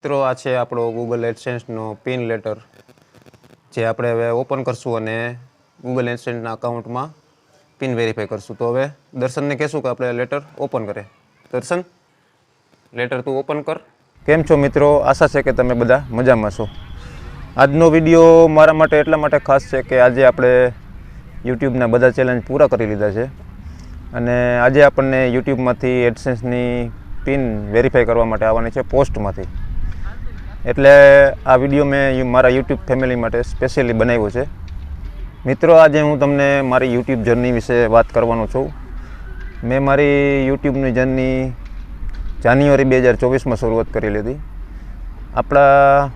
મિત્રો આ છે આપણો ગૂગલ એડસેન્સનો પિન લેટર જે આપણે હવે ઓપન કરશું અને ગૂગલ એડસેન્સના અકાઉન્ટમાં પિન વેરીફાઈ કરશું. તો હવે દર્શનને કહેશું કે આપણે લેટર ઓપન કરે. દર્શન, લેટર તું ઓપન કર. કેમ છો મિત્રો? આશા છે કે તમે બધા મજામાં છો. આજનો વિડીયો મારા માટે એટલા માટે ખાસ છે કે આજે આપણે યુટ્યુબના બધા ચેલેન્જ પૂરા કરી લીધા છે અને આજે આપણને યુટ્યુબમાંથી એડસેન્સની પિન વેરીફાઈ કરવા માટે આવવાની છે પોસ્ટમાંથી. એટલે આ વિડીયો મેં મારા યુટ્યુબ ફેમિલી માટે સ્પેશિયલી બનાવ્યો છે. મિત્રો, આજે હું તમને મારી યુટ્યુબ જર્ની વિશે વાત કરવાનો છું. મેં મારી યુટ્યુબની જર્ની જાન્યુઆરી 2024માં શરૂઆત કરી લીધી. આપણા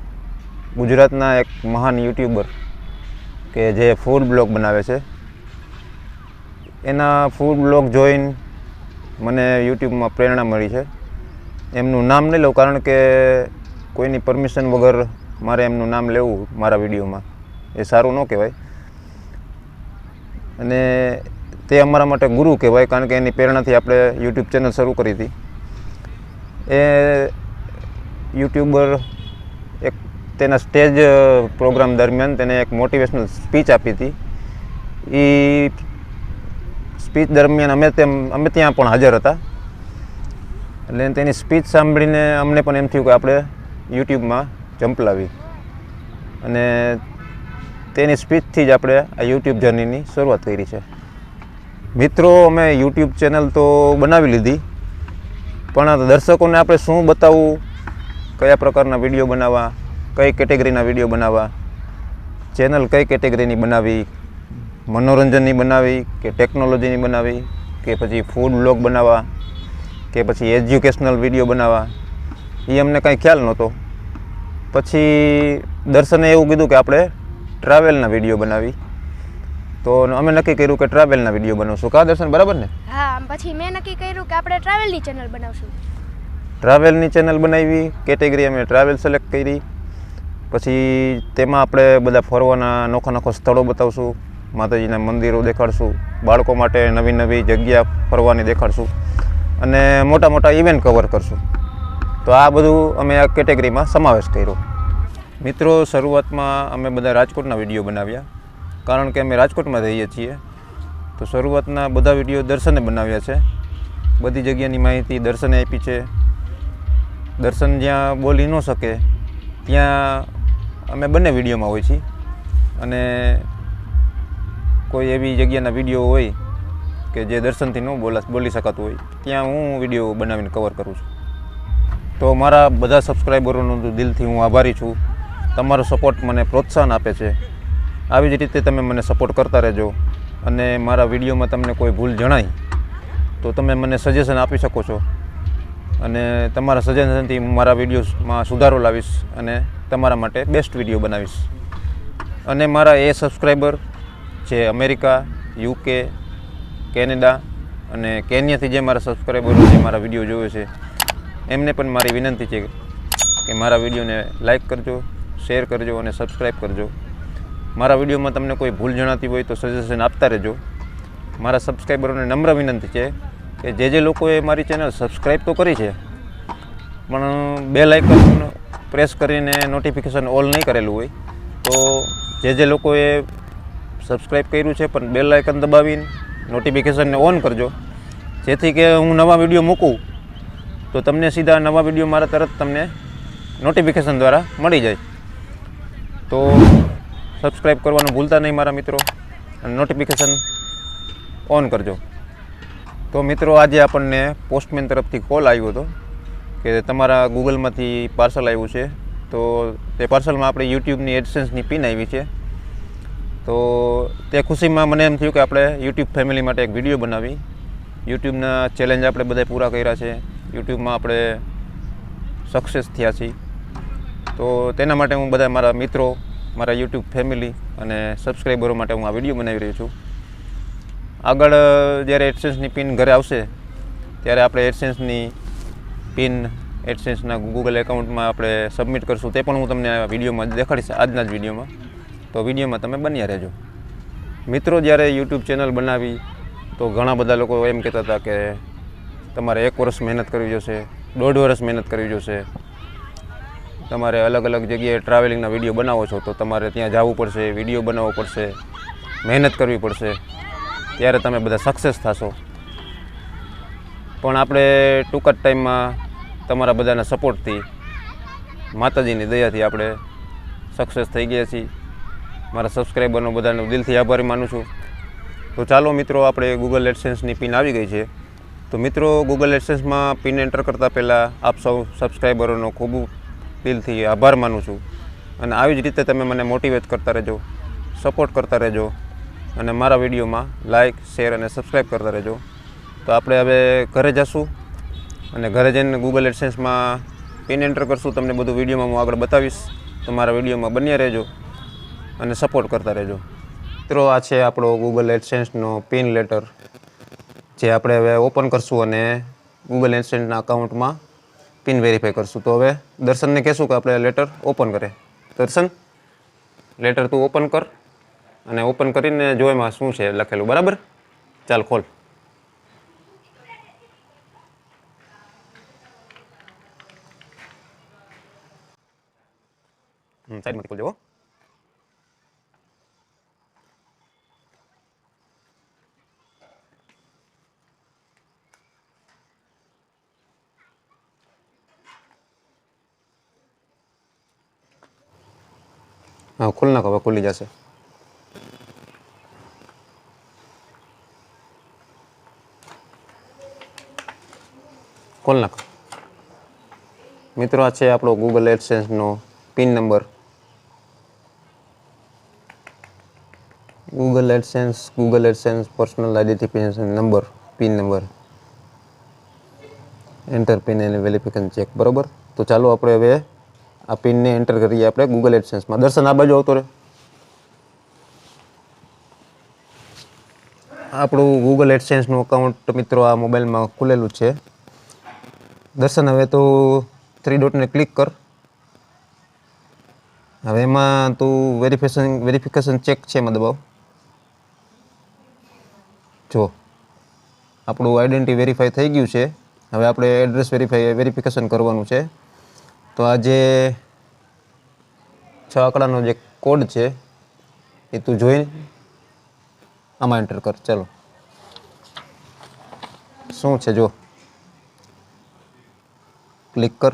ગુજરાતના એક મહાન યુટ્યુબર કે જે ફૂડ બ્લોગ બનાવે છે, એના ફૂડ બ્લોગ જોઈને મને યુટ્યુબમાં પ્રેરણા મળી છે. એમનું નામ નહીં લઉં કારણ કે કોઈની પરમિશન વગર મારે એમનું નામ લેવું મારા વિડીયોમાં એ સારું ન કહેવાય અને તે અમારા માટે ગુરુ કહેવાય કારણ કે એની પ્રેરણાથી આપણે યુટ્યુબ ચેનલ શરૂ કરી હતી. એ યુટ્યુબર એક તેના સ્ટેજ પ્રોગ્રામ દરમિયાન તેને એક મોટિવેશનલ સ્પીચ આપી હતી. એ સ્પીચ દરમિયાન અમે ત્યાં પણ હાજર હતા. એટલે તેની સ્પીચ સાંભળીને અમને પણ એમ થયું કે આપણે યુટ્યુબમાં ઝંપલાવી અને તેની સ્પીચથી જ આપણે આ યુટ્યુબ જર્નીની શરૂઆત કરી છે. મિત્રો, અમે યુટ્યુબ ચેનલ તો બનાવી લીધી, પણ દર્શકોને આપણે શું બતાવવું, કયા પ્રકારના વિડીયો બનાવવા, કઈ કેટેગરીના વિડીયો બનાવવા, ચેનલ કઈ કેટેગરીની બનાવવી, મનોરંજનની બનાવવી કે ટેકનોલોજીની બનાવવી કે પછી ફૂડ બ્લોગ બનાવવા કે પછી એજ્યુકેશનલ વિડીયો બનાવવા, એ અમને કાંઈ ખ્યાલ નહોતો. પછી દર્શને એવું કીધું કે આપણે ટ્રાવેલના વિડીયો બનાવી, તો અમે નક્કી કર્યું કે ટ્રાવેલના વિડીયો બનાવશું. કા દર્શન, બરાબર ને? હા, પછી મેં નક્કી કર્યું કે આપણે ટ્રાવેલની ચેનલ બનાવશું. ટ્રાવેલની ચેનલ બનાવી, કેટેગરી અમે ટ્રાવેલ સિલેક્ટ કરી. પછી તેમાં આપણે બધા ફરવાના નોખા સ્થળો બતાવશું, માતાજીના મંદિરો દેખાડશું, બાળકો માટે નવી નવી જગ્યા ફરવાની દેખાડશું અને મોટા મોટા ઇવેન્ટ કવર કરશું. તો આ બધું અમે આ કેટેગરીમાં સમાવેશ કર્યો. મિત્રો, શરૂઆતમાં અમે બધા રાજકોટના વિડીયો બનાવ્યા કારણ કે અમે રાજકોટમાં રહીએ છીએ. તો શરૂઆતના બધા વિડીયો દર્શને બનાવ્યા છે. બધી જગ્યાની માહિતી દર્શને આપી છે. દર્શન જ્યાં બોલી ન શકે ત્યાં અમે બંને વિડીયોમાં હોય છીએ અને કોઈ એવી જગ્યાના વિડીયો હોય કે જે દર્શનથી ન બોલી શકાતું હોય ત્યાં હું વિડીયો બનાવીને કવર કરું છું. તો મારા બધા સબસ્ક્રાઈબરોનો દિલથી હું આભારી છું. તમારો સપોર્ટ મને પ્રોત્સાહન આપે છે. આવી જ રીતે તમે મને સપોર્ટ કરતા રહેજો અને મારા વિડીયોમાં તમને કોઈ ભૂલ જણાય તો તમે મને સજેશન આપી શકો છો અને તમારા સજેશનથી હું મારા વિડીયોમાં સુધારો લાવીશ અને તમારા માટે બેસ્ટ વિડીયો બનાવીશ. અને મારા એ સબસ્ક્રાઈબર જે અમેરિકા, UK, કેનેડા અને કેન્યાથી જે મારા સબસ્ક્રાઈબરો જે મારા વિડીયો જોવે છે એમને પણ મારી વિનંતી છે કે મારા વિડીયોને લાઈક કરજો, શેર કરજો અને સબસ્ક્રાઈબ કરજો. મારા વિડીયોમાં તમને કોઈ ભૂલ જણાતી હોય તો સજેશન આપતા રહેજો. મારા સબસ્ક્રાઈબરોને નમ્ર વિનંતી છે કે જે લોકોએ મારી ચેનલ સબસ્ક્રાઈબ તો કરી છે પણ બેલ આઇકન પ્રેસ કરીને નોટિફિકેશન ઓલ નહીં કરેલું હોય તો જે લોકોએ સબસ્ક્રાઈબ કર્યું છે પણ બેલ આઇકન દબાવીને નોટિફિકેશનને ઓન કરજો, જેથી કે હું નવા વિડીયો મૂકું તો તમને સીધા નવા વિડીયો મારા તરત તમને નોટિફિકેશન દ્વારા મળી જાય. તો સબસ્ક્રાઈબ કરવાનું ભૂલતા નહીં મારા મિત્રો અને નોટિફિકેશન ઓન કરજો. તો મિત્રો, આજે આપણને પોસ્ટમેન તરફથી કોલ આવ્યો હતો કે તમારા ગૂગલમાંથી પાર્સલ આવ્યું છે. તો તે પાર્સલમાં આપણે યુટ્યુબની એડસેન્સની પિન આવી છે. તો તે ખુશીમાં મને એમ થયું કે આપણે યુટ્યુબ ફેમિલી માટે એક વિડીયો બનાવી. યુટ્યુબના ચેલેન્જ આપણે બધા પૂરા કર્યા છે, યુટ્યુબમાં આપણે સક્સેસ થયા છીએ. તો તેના માટે હું બધા મારા મિત્રો, મારા યુટ્યુબ ફેમિલી અને સબસ્ક્રાઈબરો માટે હું આ વિડીયો બનાવી રહ્યો છું. આગળ જ્યારે એડસેન્સની પિન ઘરે આવશે ત્યારે આપણે એડસેન્સની પિન એડસેન્સના ગૂગલ એકાઉન્ટમાં આપણે સબમિટ કરશું. તે પણ હું તમને આ વિડીયોમાં દેખાડીશ, આજના જ વિડીયોમાં. તો વિડીયોમાં તમે બન્યા રહેજો. મિત્રો, જ્યારે યુટ્યુબ ચેનલ બનાવી તો ઘણા બધા લોકો એમ કહેતા હતા કે તમારે 1 વર્ષ મહેનત કરવી જોશે, 1.5 વર્ષ મહેનત કરવી જોશે, તમારે અલગ અલગ જગ્યાએ ટ્રાવેલિંગના વિડીયો બનાવો છો તો તમારે ત્યાં જવું પડશે, વિડીયો બનાવવો પડશે, મહેનત કરવી પડશે, ત્યારે તમે બધા સક્સેસ થશો. પણ આપણે ટૂંક જ ટાઈમમાં તમારા બધાના સપોર્ટથી, માતાજીની દયાથી આપણે સક્સેસ થઈ ગયા છીએ. મારા સબસ્ક્રાઈબરનો બધાનો દિલથી આભારી માનું છું. તો ચાલો મિત્રો, આપણે ગૂગલ એડસેન્સની પિન આવી ગઈ છે. તો મિત્રો, ગૂગલ એડસેન્સમાં પિન એન્ટર કરતાં પહેલાં આપ સૌ સબસ્ક્રાઈબરોનો ખૂબ દિલથી આભાર માનું છું. અને આવી જ રીતે તમે મને મોટિવેટ કરતા રહેજો, સપોર્ટ કરતા રહેજો અને મારા વિડીયોમાં લાઇક, શેર અને સબસ્ક્રાઈબ કરતા રહેજો. તો આપણે હવે ઘરે જઈશું અને ઘરે જઈને ગૂગલ એડસેન્સમાં પિન એન્ટર કરશું. તમને બધું વિડીયોમાં હું આગળ બતાવીશ. તો મારા વિડીયોમાં બન્યા રહેજો અને સપોર્ટ કરતા રહેજો. મિત્રો, આ છે આપણો ગૂગલ એડસેન્સનો પિન લેટર, જે આપણે હવે ઓપન કરશું અને ગૂગલ એડસેન્સના અકાઉન્ટમાં પિન વેરીફાઈ કરશું. તો હવે દર્શનને કહેશું કે આપણે લેટર ઓપન કરે. દર્શન, લેટર તું ઓપન કર અને ઓપન કરીને જો એમાં શું છે લખેલું. બરાબર? ચાલ ખોલ. સાઈડમાંથી ખોલજો. હા, ખોલ નાખો. હવે ખુલી જશે. ખોલ નાખો. મિત્રો, આ છે આપણો ગૂગલ એડસેન્સનો pin number. Google AdSense personal identification number, pin number. Enter pin અને વેરિફિકેશન ચેક. બરાબર? તો ચાલો આપણે હવે આ પિનને એન્ટર કરીએ આપણે ગૂગલ એડસેન્સમાં. દર્શન, આ બાજુ આવતો રહે. આપણું ગૂગલ એડસેન્સનું અકાઉન્ટ મિત્રો આ મોબાઈલમાં ખુલેલું છે. દર્શન, હવે તો 3 ડોટને ક્લિક કર. હવે એમાં તું વેરિફિકેશન ચેક છે એમાં દબાવ. જો આપણું આઈડેન્ટિટી વેરીફાઈ થઈ ગયું છે. હવે આપણે એડ્રેસ વેરિફિકેશન કરવાનું છે. તો આ જે 6 આંકડાનો જે કોડ છે એ તું જોઈ આમાં એન્ટર કર. ચાલો, શું છે જો, ક્લિક કર.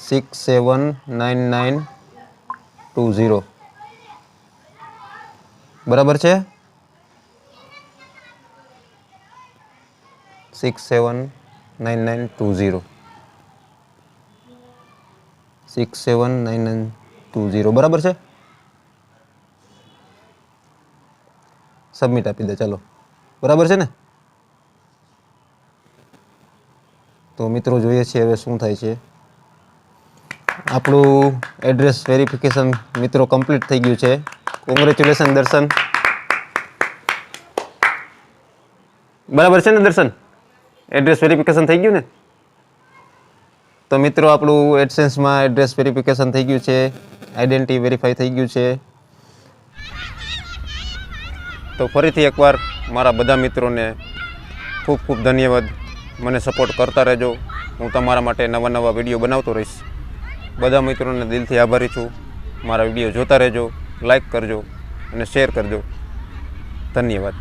$679920. બરાબર છે? 679920. 679920. બરાબર છે? સબમિટ આપી દે. ચાલો, બરાબર છે ને? તો મિત્રો, જોઈએ છીએ હવે શું થાય છે. આપણું એડ્રેસ વેરિફિકેશન મિત્રો કમ્પ્લીટ થઈ ગયું છે. કોંગ્રેચ્યુલેશન દર્શન. બરાબર છે ને દર્શન? એડ્રેસ વેરિફિકેશન થઈ ગયું ને? તો મિત્રો, આપણું એડસેન્સમાં એડ્રેસ વેરિફિકેશન થઈ ગયું છે, આઈડેન્ટિટી વેરીફાઈ થઈ ગયું છે. તો ફરીથી એકવાર મારા બધા મિત્રોને ખૂબ ખૂબ ધન્યવાદ. મને સપોર્ટ કરતા રહેજો. હું તમારા માટે નવા નવા વિડીયો બનાવતો રહીશ. બધા મિત્રોને દિલથી આભારી છું. મારા વિડીયો જોતા રહેજો, લાઈક કરજો અને શેર કરજો. ધન્યવાદ.